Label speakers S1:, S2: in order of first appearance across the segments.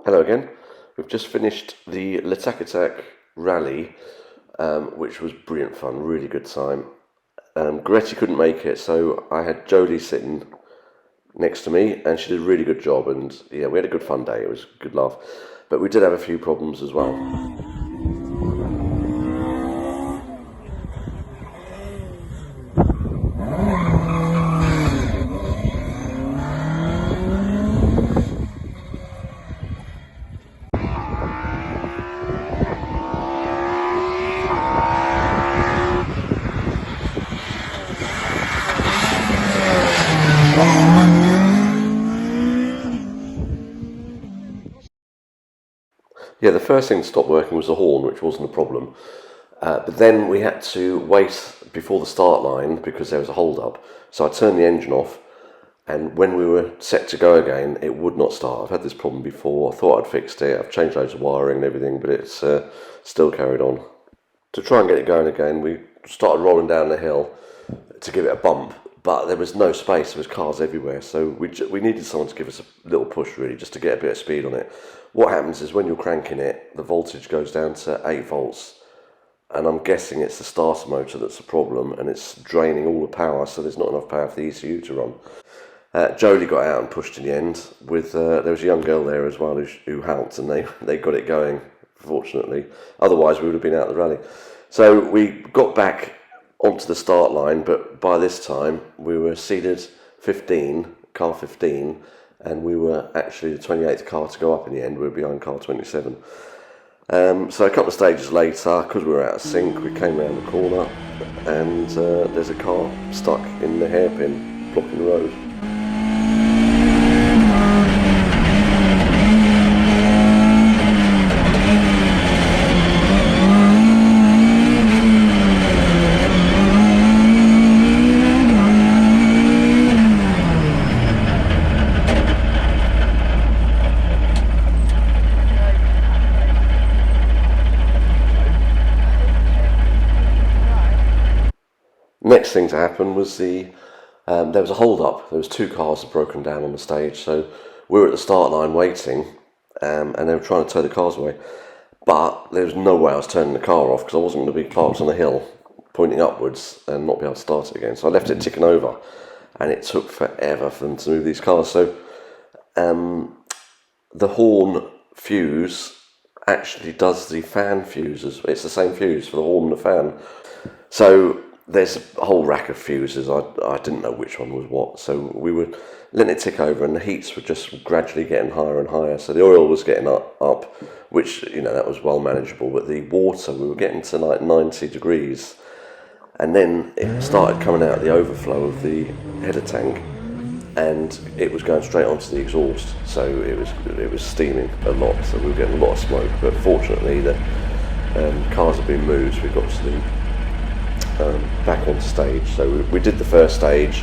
S1: Hello again. We've just finished the Attack rally, which was brilliant fun, really good time. Goretie couldn't make it, so I had Jolie sitting next to me, and she did a really good job. And yeah, we had a good fun day. It was a good laugh, but we did have a few problems as well. Yeah, the first thing to stop working was the horn, which wasn't a problem. But then we had to wait before the start line because there was a hold up. So I turned the engine off, and when we were set to go again, it would not start. I've had this problem before. I thought I'd fixed it. I've changed loads of wiring and everything, but it's still carried on. To try and get it going again, we started rolling down the hill to give it a bump, but there was no space. There was cars everywhere, so we needed someone to give us a little push, really, just to get a bit of speed on it. What happens is when you're cranking it, the voltage goes down to 8 volts, and I'm guessing it's the starter motor that's the problem, and it's draining all the power, so there's not enough power for the ECU to run. Jolie got out and pushed in the end. There was a young girl there as well who helped, and they got it going, fortunately. Otherwise, we would have been out of the rally. So we got back onto the start line, but by this time we were seeded 15, car 15, and we were actually the 28th car to go up in the end. We were behind car 27. So a couple of stages later, because we were out of sync, we came around the corner, and there's a car stuck in the hairpin blocking the road. Next thing to happen was there was a hold up. There was 2 cars that had broken down on the stage, so we were at the start line waiting, and they were trying to tow the cars away. But there was no way I was turning the car off because I wasn't going to be parked on the hill, pointing upwards, and not be able to start it again. So I left it ticking over, and it took forever for them to move these cars. So the horn fuse actually does the fan fuses. It's the same fuse for the horn and the fan. So there's a whole rack of fuses. I didn't know which one was what. So we were letting it tick over, and the heats were just gradually getting higher and higher. So the oil was getting up, which, that was well manageable. But the water, we were getting to like 90 degrees. And then it started coming out of the overflow of the header tank, and it was going straight onto the exhaust. So it was steaming a lot. So we were getting a lot of smoke. But fortunately, the cars had been moved. So we got to the back on stage. So we did the first stage.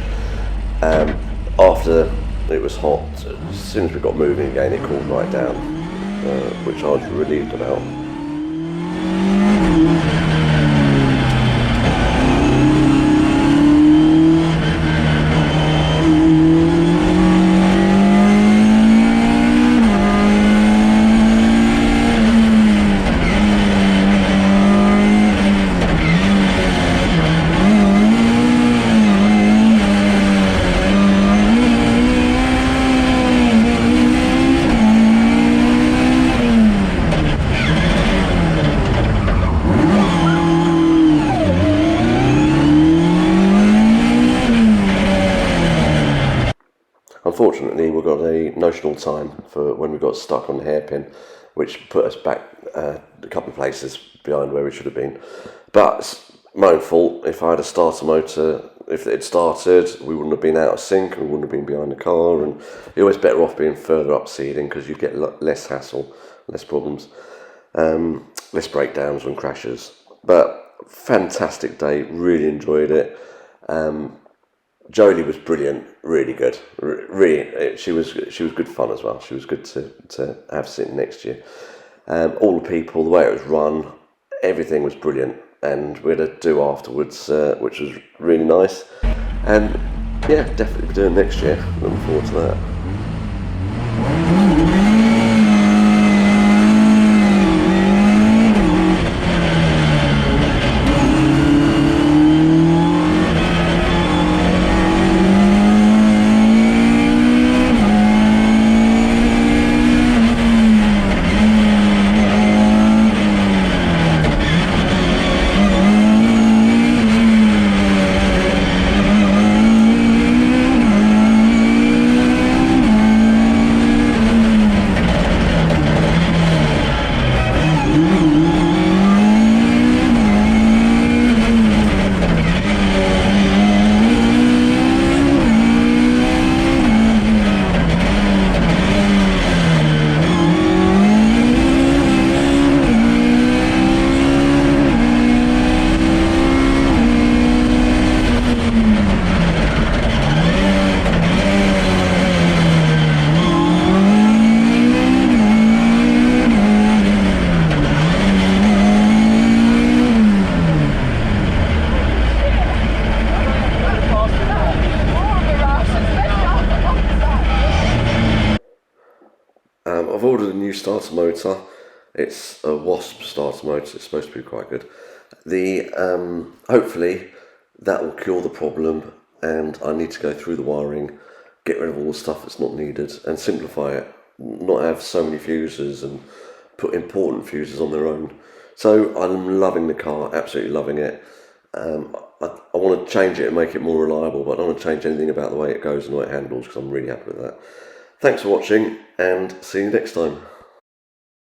S1: After it was hot, as soon as we got moving again, it cooled right down, which I was relieved about. Unfortunately, we got a notional time for when we got stuck on the hairpin, which put us back a couple of places behind where we should have been. But it's my own fault. If I had a starter motor, if it had started, we wouldn't have been out of sync, we wouldn't have been behind the car, and you're always better off being further up seeding because you get less hassle, less problems, less breakdowns and crashes. But fantastic day, really enjoyed it. Jolie was brilliant, really good. She was good fun as well. She was good to have sitting next to you. All the people, the way it was run, everything was brilliant. And we had a do afterwards, which was really nice. And yeah, definitely be doing next year. Looking forward to that. new starter motor. It's a Wasp starter motor. It's supposed to be quite good. Hopefully that will cure the problem, and I need to go through the wiring, get rid of all the stuff that's not needed, and simplify it. Not have so many fuses and put important fuses on their own. So I'm loving the car, absolutely loving it. I want to change it and make it more reliable, but I don't want to change anything about the way it goes and the way it handles, because I'm really happy with that. Thanks for watching, and see you next time.